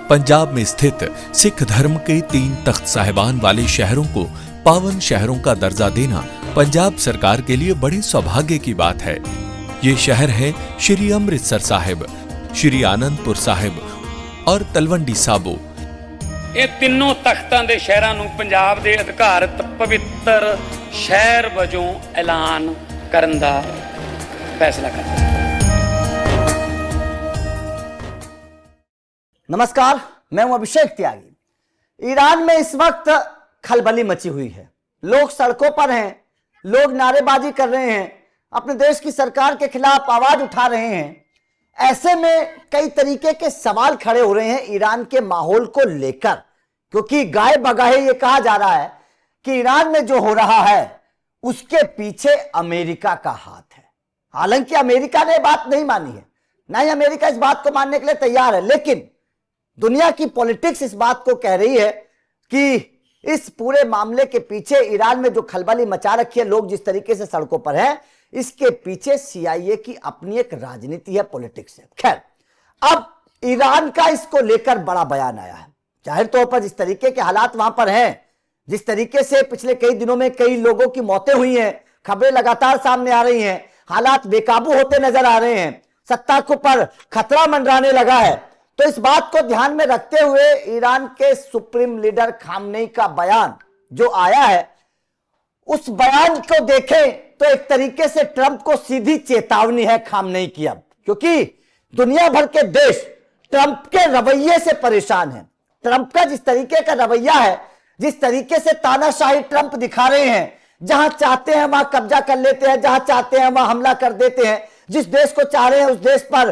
पंजाब में स्थित सिख धर्म के 3 तख्त साहिबान वाले शहरों को पावन शहरों का दर्जा देना पंजाब सरकार के लिए बड़े सौभाग्य की बात है। ये शहर है श्री अमृतसर साहिब, श्री आनंदपुर साहिब और तलवंडी साबो। ਇਹ ਤਿੰਨੋਂ ਤਖਤਾਂ ਦੇ ਸ਼ਹਿਰਾਂ ਨੂੰ ਪੰਜਾਬ ਦੇ ਅਧਿਕਾਰਤ ਪਵਿੱਤਰ ਸ਼ਹਿਰ ਵਜੋਂ ਐਲਾਨ ਕਰਨ ਦਾ फैसला करता है। नमस्कार, मैं हूं अभिषेक त्यागी। ईरान में इस वक्त खलबली मची हुई है। लोग सड़कों पर हैं, लोग नारेबाजी कर रहे हैं, अपने देश की सरकार के खिलाफ आवाज उठा रहे हैं। ऐसे में कई तरीके के सवाल खड़े हो रहे हैं ईरान के माहौल को लेकर, क्योंकि गाए बगाए ये कहा जा रहा है कि ईरान में जो हो रहा है उसके पीछे अमेरिका का हाथ है। हालांकि अमेरिका ने बात नहीं मानी है, ना ही अमेरिका इस बात को मानने के लिए तैयार है, लेकिन दुनिया की पॉलिटिक्स इस बात को कह रही है कि इस पूरे मामले के पीछे, ईरान में जो खलबली मचा रखी है, लोग जिस तरीके से सड़कों पर हैं, इसके पीछे CIA की अपनी एक राजनीति है, पॉलिटिक्स है। खैर, अब ईरान का इसको लेकर बड़ा बयान आया है। जाहिर तौर पर जिस तरीके के हालात वहां पर हैं, जिस तरीके से पिछले कई दिनों में कई लोगों की मौतें हुई हैं, खबरें लगातार सामने आ रही हैं, हालात बेकाबू होते नजर आ रहे हैं, सत्ता के ऊपर खतरा मंडराने लगा है, तो इस बात को ध्यान में रखते हुए ईरान के सुप्रीम लीडर खामनेई का बयान जो आया है, उस बयान को देखें तो एक तरीके से ट्रंप को सीधी चेतावनी है खामनेई की। अब क्योंकि दुनिया भर के देश ट्रंप के रवैये से परेशान हैं। ट्रंप का जिस तरीके का रवैया है, जिस तरीके से तानाशाही ट्रंप दिखा रहे हैं, जहां चाहते हैं वहां कब्जा कर लेते हैं, जहां चाहते हैं वहां हमला कर देते हैं, जिस देश को चाह रहे हैं उस देश पर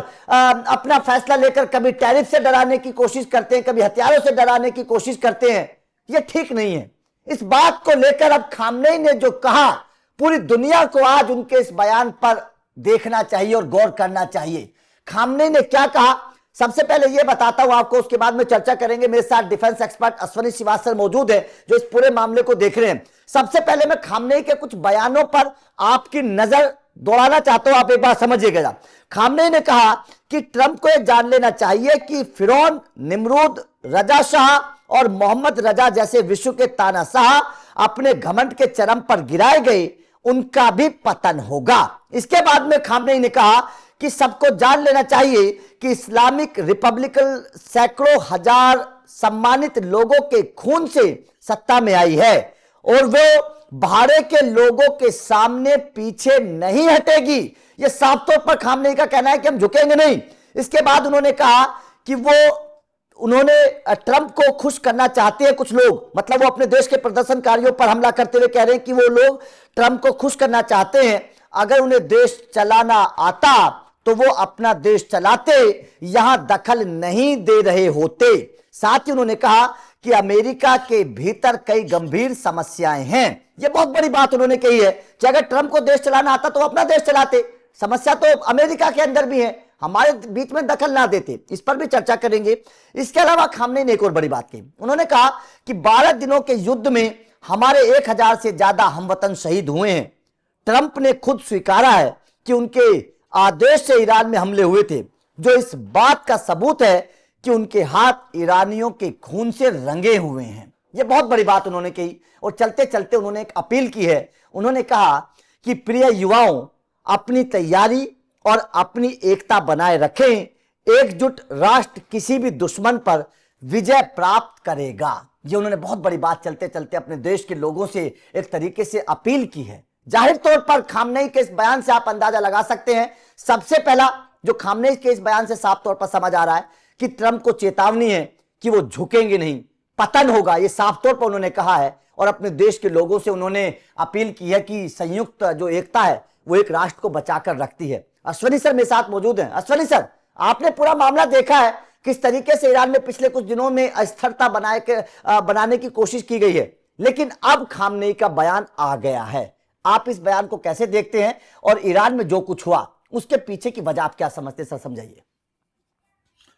अपना फैसला लेकर कभी टैरिफ से डराने की कोशिश करते हैं, कभी हथियारों से डराने की कोशिश करते हैं। यह ठीक नहीं है। इस बात को लेकर अब खामनेई ने जो कहा, पूरी दुनिया को आज उनके इस बयान पर देखना चाहिए और गौर करना चाहिए। खामनेई ने क्या कहा, सबसे पहले यह बताता हूं आपको, उसके बाद में चर्चा करेंगे। मेरे साथ डिफेंस एक्सपर्ट अश्वनी श्रीवास्तव मौजूद है जो इस पूरे मामले को देख रहे हैं। सबसे पहले मैं खामनेई के कुछ बयानों पर आपकी नजर दौड़ाना चाहता हूं, आप एक बार समझिएगा। खामनेई ने कहा कि ट्रंप को यह जान लेना चाहिए कि फिरौन, निमरूद, रजा शाह और मोहम्मद रजा जैसे विश्व के तानाशाह अपने घमंड के चरम पर गिराए गए, उनका भी पतन होगा। इसके बाद में खामनेई ने कहा कि सबको जान लेना चाहिए कि इस्लामिक रिपब्लिकन सैकड़ों हजार सम्मानित लोगों के खून से सत्ता में आई है और वो भाड़े के लोगों के सामने पीछे नहीं हटेगी। ये साफ तौर पर खामनेई का कहना है कि हम झुकेंगे नहीं। इसके बाद उन्होंने कहा कि उन्होंने ट्रंप को खुश करना चाहते हैं कुछ लोग, मतलब वो अपने देश के प्रदर्शनकारियों पर हमला करते हुए कह रहे हैं कि वो लोग ट्रंप को खुश करना चाहते हैं। अगर उन्हें देश चलाना आता तो वो अपना देश चलाते, यहां दखल नहीं दे रहे होते। साथ ही उन्होंने कहा कि अमेरिका के भीतर कई गंभीर समस्याएं हैं। यह बहुत बड़ी बात उन्होंने कही है कि अगर ट्रंप को देश चलाना आता तो अपना देश चलाते, समस्या तो अमेरिका के अंदर भी है, हमारे बीच में दखल ना देते। इस पर भी चर्चा करेंगे। इसके अलावा खामनेई ने एक और बड़ी बात कही। उन्होंने कहा कि 12 दिनों के युद्ध में हमारे 1000 से ज्यादा हमवतन शहीद हुए हैं। ट्रंप ने खुद स्वीकारा है कि उनके आदेश से ईरान में हमले हुए थे, जो इस बात का सबूत है कि उनके हाथ ईरानियों के खून से रंगे हुए हैं। यह बहुत बड़ी बात उन्होंने कही और चलते चलते उन्होंने एक अपील की है। उन्होंने कहा कि प्रिय युवाओं, अपनी तैयारी और अपनी एकता बनाए रखें। एकजुट राष्ट्र किसी भी दुश्मन पर विजय प्राप्त करेगा। यह उन्होंने बहुत बड़ी बात चलते चलते अपने देश के लोगों से एक तरीके से अपील की है। जाहिर तौर पर खामनेई के इस बयान से आप अंदाजा लगा सकते हैं। सबसे पहला जो खामनेई के इस बयान से साफ तौर पर समझ आ रहा है कि ट्रंप को चेतावनी है कि वो झुकेंगे नहीं, पतन होगा। ये साफ तौर पर उन्होंने कहा है और अपने देश के लोगों से उन्होंने अपील की है कि संयुक्त जो एकता है वो एक राष्ट्र को बचाकर रखती है। अश्वनी सर मेरे साथ मौजूद हैं। अश्वनी सर, आपने पूरा मामला देखा है, किस तरीके से ईरान में पिछले कुछ दिनों में अस्थिरता बनाने की कोशिश की गई है, लेकिन अब खामनेई का बयान आ गया है। आप इस बयान को कैसे देखते हैं और ईरान में जो कुछ हुआ उसके पीछे की वजह आप क्या समझते हैं, सर समझाइए।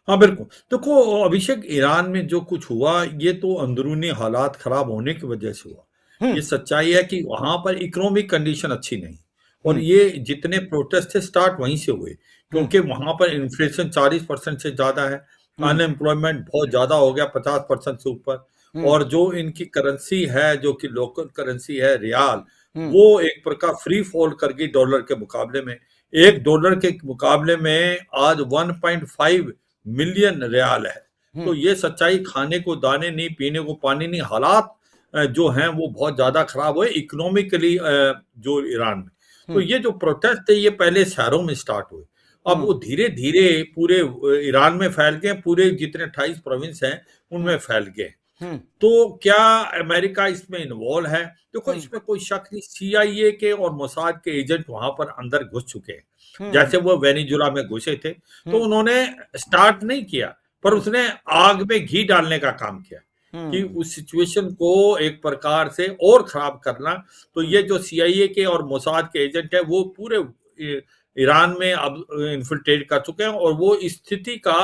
हाँ बिल्कुल, देखो अभिषेक, ईरान में जो कुछ हुआ ये तो अंदरूनी हालात खराब होने की वजह से हुआ। ये सच्चाई है कि वहां पर इकोनॉमिक कंडीशन अच्छी नहीं, और ये जितने प्रोटेस्ट थे स्टार्ट वहीं से हुए, क्योंकि वहां पर इन्फ्लेशन 40% से ज्यादा है, अनएम्प्लॉयमेंट बहुत ज्यादा हो गया, 50% से ऊपर। और जो इनकी करेंसी है, जो कि लोकल करेंसी है रियाल, वो एक प्रकार फ्री फॉल कर गई डॉलर के मुकाबले में। $1 के मुकाबले में आज 1.5 मिलियन रियाल है। तो ये सच्चाई, खाने को दाने नहीं, पीने को पानी नहीं, हालात जो हैं वो बहुत ज्यादा खराब हुए इकोनॉमिकली जो ईरान में। तो ये जो प्रोटेस्ट थे ये पहले शहरों में स्टार्ट हुए, अब वो धीरे धीरे पूरे ईरान में फैल गए, पूरे जितने 28 प्रोविंस हैं उनमें फैल गए। तो क्या अमेरिका इसमें इन्वॉल्व है? देखो, इसमें कोई शक नहीं, CIA के और मोसाद के एजेंट वहां पर अंदर घुस चुके हैं। जैसे वो वेनेजुला में घुसे थे, तो उन्होंने स्टार्ट नहीं किया, पर उसने आग में घी डालने का काम किया कि उस सिचुएशन को एक प्रकार से और खराब करना। तो ये जो CIA के और मोसाद के एजेंट है वो पूरे ईरान में अब इन्फिल्ट्रेट कर चुके हैं और वो स्थिति का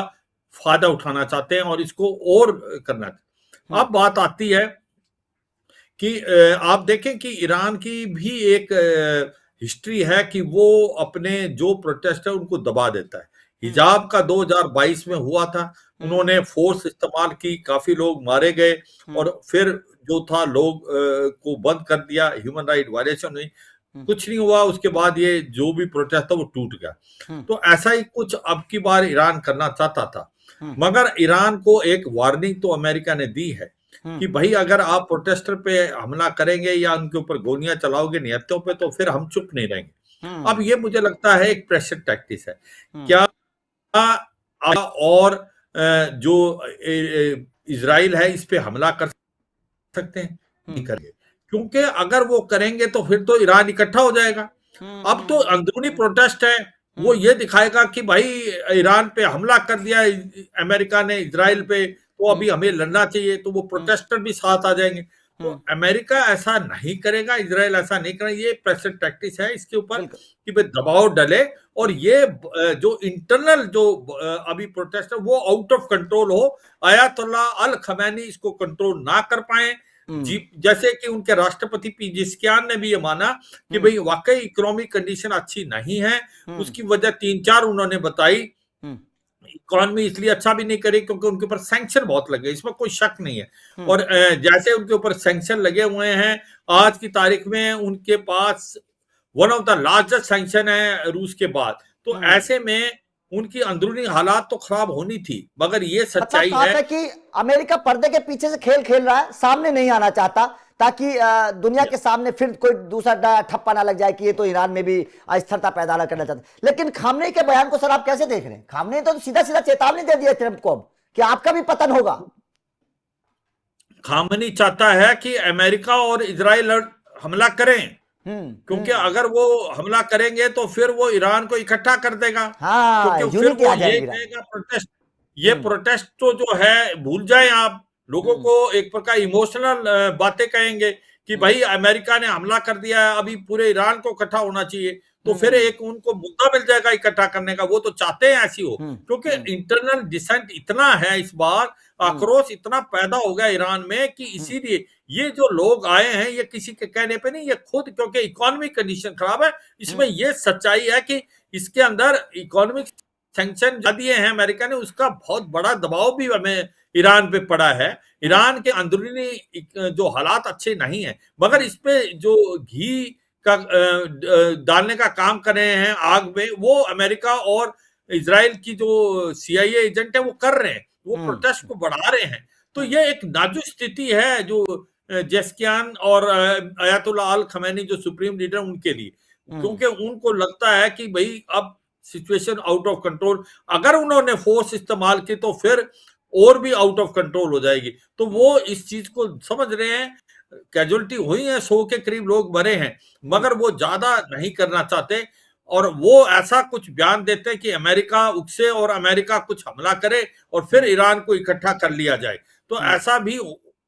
फायदा उठाना चाहते हैं और इसको और करना चाहते हैं। अब बात आती है कि आप देखें कि ईरान की भी एक हिस्ट्री है कि वो अपने जो प्रोटेस्ट है उनको दबा देता है। हिजाब का 2022 में हुआ था, उन्होंने फोर्स इस्तेमाल की, काफी लोग मारे गए और फिर जो था लोग को बंद कर दिया, ह्यूमन राइट वायलेशन हुई, कुछ नहीं हुआ। उसके बाद ये जो भी प्रोटेस्ट था वो टूट गया। तो ऐसा ही कुछ अब की बार ईरान करना चाहता था, मगर ईरान को एक वार्निंग तो अमेरिका ने दी है कि भाई अगर आप प्रोटेस्टर पे हमला करेंगे या उनके ऊपर गोलियां चलाओगे नियतों पे, तो फिर हम चुप नहीं रहेंगे। अब ये मुझे लगता है एक प्रेशर टैक्टिस है। क्या और जो इजराइल है इस पे हमला कर सकते हैं? नहीं करेंगे, क्योंकि अगर वो करेंगे तो फिर तो ईरान इकट्ठा हो जाएगा। अब तो अंदरूनी प्रोटेस्ट है, वो ये दिखाएगा कि भाई ईरान पे हमला कर दिया अमेरिका ने इजराइल पे, तो अभी हमें लड़ना चाहिए, तो वो प्रोटेस्टर भी साथ आ जाएंगे। तो अमेरिका ऐसा नहीं करेगा, इजराइल ऐसा नहीं करेगा। ये प्रेशर टैक्टिस है इसके ऊपर कि भाई दबाव डले और ये जो इंटरनल जो अभी प्रोटेस्ट है वो आउट ऑफ कंट्रोल हो, आयतुल्लाह अल खमैनी इसको कंट्रोल ना कर पाए। जी, जैसे कि उनके राष्ट्रपति पिजेस्कियान ने भी ये माना कि भाई वाकई इकोनॉमिक कंडीशन अच्छी नहीं है। उसकी वजह 3-4 उन्होंने बताई। इकोनॉमी इसलिए अच्छा भी नहीं करे क्योंकि उनके ऊपर सैंक्शन बहुत लगे, इसमें कोई शक नहीं है। और जैसे उनके ऊपर सैंक्शन लगे हुए हैं, आज की तारीख में उनके पास one of the largest sanction है रूस के बाद। तो ऐसे में उनकी अंदरूनी हालात तो खराब होनी थी, मगर ये सच्चाई है कि अमेरिका पर्दे के पीछे से खेल खेल रहा है, सामने नहीं आना चाहता, ताकि दुनिया के सामने फिर कोई दूसरा ठप्पा ना लग जाए कि ये तो ईरान में भी अस्थिरता पैदा ना करना चाहते। लेकिन खामनेई के बयान को सर आप कैसे देख रहे हैं? खामनेई तो सीधा सीधा चेतावनी दे दिया ट्रंप को कि आपका भी पतन होगा। खामनेई चाहता है कि अमेरिका और इजराइल हमला करें, क्योंकि अगर वो हमला करेंगे तो फिर वो ईरान को इकट्ठा कर देगा। क्योंकि फिर वो ये कहेगा प्रोटेस्ट, ये प्रोटेस्ट तो जो है भूल जाएं आप, लोगों को एक प्रकार इमोशनल बातें कहेंगे कि भाई अमेरिका ने हमला कर दिया है, अभी पूरे ईरान को इकट्ठा होना चाहिए। तो फिर एक उनको मुद्दा मिल जाएगा इकट्ठा करने का। वो तो चाहते हैं ऐसी हो, क्योंकि इंटरनल डिसेंट इतना है इस बार, आक्रोश इतना पैदा हो गया ईरान में कि इसीलिए ये जो लोग आए हैं ये किसी के कहने पे नहीं, ये खुद, क्योंकि इकोनॉमिक कंडीशन खराब है। इसमें ये सच्चाई है कि इसके अंदर इकोनॉमिक सैंक्शन जो दिए हैं अमेरिका ने, उसका बहुत बड़ा दबाव भी हमें ईरान पे पड़ा है। ईरान के अंदरूनी जो हालात अच्छे नहीं है, मगर इस पे जो घी का डालने का काम कर रहे हैं आग में, वो अमेरिका और इजराइल की जो CIA एजेंट है वो कर रहे हैं, वो प्रोटेस्ट को बढ़ा रहे हैं। तो ये एक नाजुक स्थिति है जो जेस्कियान और अयतुल्लाह अल खमैनी जो सुप्रीम लीडर उनके लिए, क्योंकि उनको लगता है कि भाई अब सिचुएशन आउट ऑफ कंट्रोल, अगर उन्होंने फोर्स इस्तेमाल की तो फिर और भी आउट ऑफ कंट्रोल हो जाएगी। तो वो इस चीज को समझ रहे हैं। कैजुअलिटी हुई है, 100 के करीब लोग मरे हैं, मगर वो ज्यादा नहीं करना चाहते और वो ऐसा कुछ बयान देते हैं कि अमेरिका उकसे और अमेरिका कुछ हमला करे और फिर ईरान को इकट्ठा कर लिया जाए। तो ऐसा भी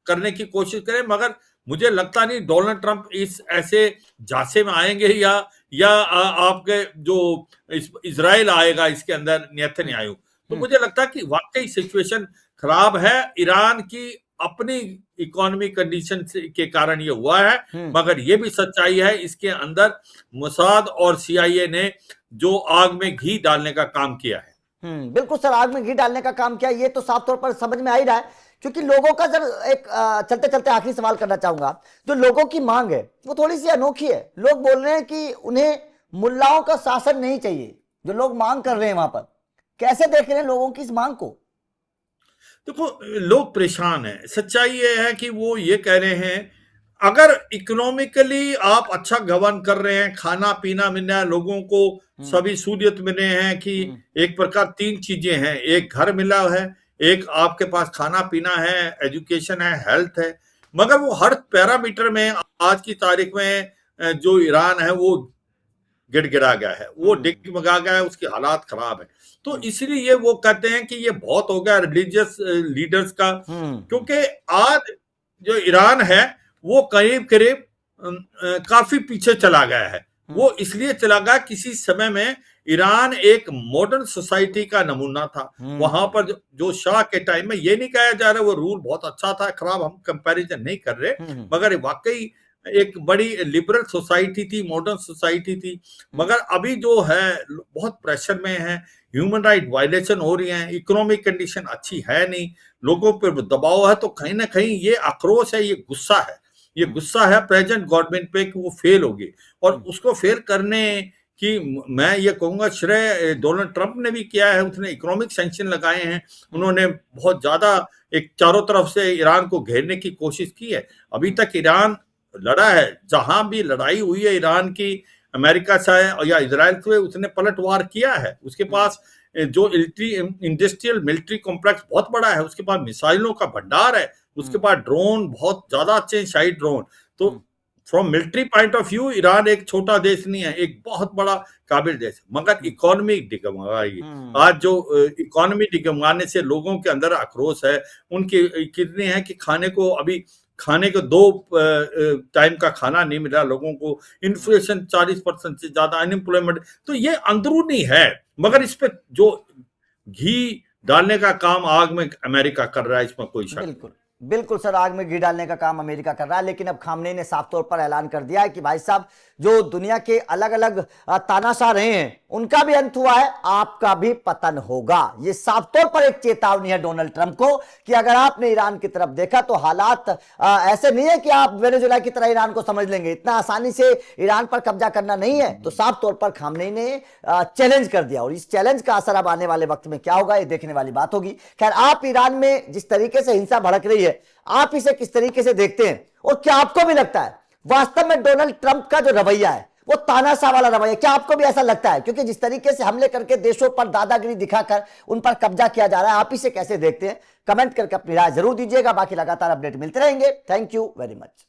करने की कोशिश करें, मगर मुझे लगता नहीं डोनाल्ड ट्रंप इस ऐसे झांसे में आएंगे या आपके जो इजराइल आएगा इसके अंदर, नेतन्याहू। तो मुझे लगता है कि वाकई सिचुएशन खराब है, ईरान की अपनी इकोनॉमी कंडीशन के कारण ये हुआ है, मगर ये भी सच्चाई है इसके अंदर मोसाद और CIA ने जो आग में घी डालने का काम किया है। बिल्कुल सर, आग में घी डालने का काम किया, ये तो साफ तौर पर समझ में आ ही रहा है। क्योंकि लोगों का जब एक चलते चलते आखिरी सवाल करना चाहूंगा, जो लोगों की मांग है वो थोड़ी सी अनोखी है। लोग बोल रहे हैं कि उन्हें मुल्लाओं का शासन नहीं चाहिए, जो लोग मांग कर रहे हैं वहां पर। कैसे देख रहे हैं लोगों की इस मांग को? देखो, लोग परेशान हैं। सच्चाई ये है कि वो ये कह रहे हैं, अगर इकोनॉमिकली आप अच्छा गवर्न कर रहे हैं, खाना पीना मिल रहा है लोगों को, सभी सहूलियत मिल रहे हैं कि एक प्रकार तीन चीजें हैं, एक घर मिला है, एक आपके पास खाना पीना है, एजुकेशन है, हेल्थ है, मगर वो हर पैरामीटर में आज की तारीख में जो ईरान है वो गिड़गिड़ा गया है, वो डिगमगा गया है, उसकी हालात खराब है। तो इसलिए ये वो कहते हैं कि ये बहुत हो गया रिलीजियस लीडर्स का, क्योंकि आज जो ईरान है वो करीब करीब काफी पीछे चला गया है। वो इसलिए चला गया, किसी समय में ईरान एक मॉडर्न सोसाइटी का नमूना था। वहां पर जो शाह के टाइम में, ये नहीं कहा जा रहा वो रूल बहुत अच्छा था खराब, हम कंपैरिजन नहीं कर रहे, मगर वाकई एक बड़ी लिबरल सोसाइटी थी, मॉडर्न सोसाइटी थी। मगर अभी जो है बहुत प्रेशर में है, ह्यूमन राइट वायलेशन हो रही है, इकोनॉमिक कंडीशन अच्छी है नहीं, लोगों पर दबाव है। तो कहीं ना कहीं ये आक्रोश है, ये गुस्सा है, ये गुस्सा है प्रेजेंट गवर्नमेंट पे कि वो फेल होगी। और उसको फेल करने की मैं ये कहूंगा श्रेय डोनाल्ड ट्रंप ने भी किया है। उसने इकोनॉमिक सैंक्शन लगाए हैं, उन्होंने बहुत ज्यादा एक चारों तरफ से ईरान को घेरने की कोशिश की है। अभी तक ईरान लड़ा है, जहां भी लड़ाई हुई है ईरान की, अमेरिका से या इजराइल से, उसने पलटवार किया है। उसके पास जो इंडस्ट्रियल मिलिट्री कॉम्प्लेक्स बहुत बड़ा है, उसके पास मिसाइलों का भंडार है, उसके पास ड्रोन बहुत ज्यादा अच्छे हैं, शाही ड्रोन। तो from military point of view Iran एक छोटा देश नहीं है, एक बहुत बड़ा काबिल देश है। मगर इकोनॉमी डिगमगाई, आज जो इकोनॉमी डिगमगाने से लोगों के अंदर आक्रोश है, उनकी कितने हैं कि खाने को 2 टाइम का खाना नहीं मिल रहा लोगों को, इन्फ्लेशन 40% से ज्यादा, अनएम्प्लॉयमेंट। तो ये अंदरूनी है, मगर इस पे जो घी डालने का काम आग में अमेरिका कर रहा है, इसमें कोई शक नहीं। बिल्कुल बिल्कुल सर, आग में घी डालने का काम अमेरिका कर रहा है। लेकिन अब खामनेई ने साफ तौर पर ऐलान कर दिया है कि भाई साहब, जो दुनिया के अलग अलग तानाशाह रहे हैं उनका भी अंत हुआ है, आपका भी पतन होगा। ये साफ तौर पर एक चेतावनी है डोनाल्ड ट्रंप को कि अगर आपने ईरान की तरफ देखा तो हालात ऐसे नहीं है कि आप वेनेजुएला की तरह ईरान को समझ लेंगे। इतना आसानी से ईरान पर कब्जा करना नहीं है। तो साफ तौर पर खामनेई ने चैलेंज कर दिया, और इस चैलेंज का असर अब आने वाले वक्त में क्या होगा ये देखने वाली बात होगी। खैर, आप ईरान में जिस तरीके से हिंसा भड़क रही है, आप इसे किस तरीके से देखते हैं, और क्या आपको भी लगता है वास्तव में डोनाल्ड ट्रंप का जो रवैया है वो तानाशाह वाला रवैया, क्या आपको भी ऐसा लगता है? क्योंकि जिस तरीके से हमले करके देशों पर दादागिरी दिखाकर उन पर कब्जा किया जा रहा है, आप इसे कैसे देखते हैं? कमेंट करके अपनी राय जरूर दीजिएगा। बाकी लगातार अपडेट मिलते रहेंगे। Thank you very much.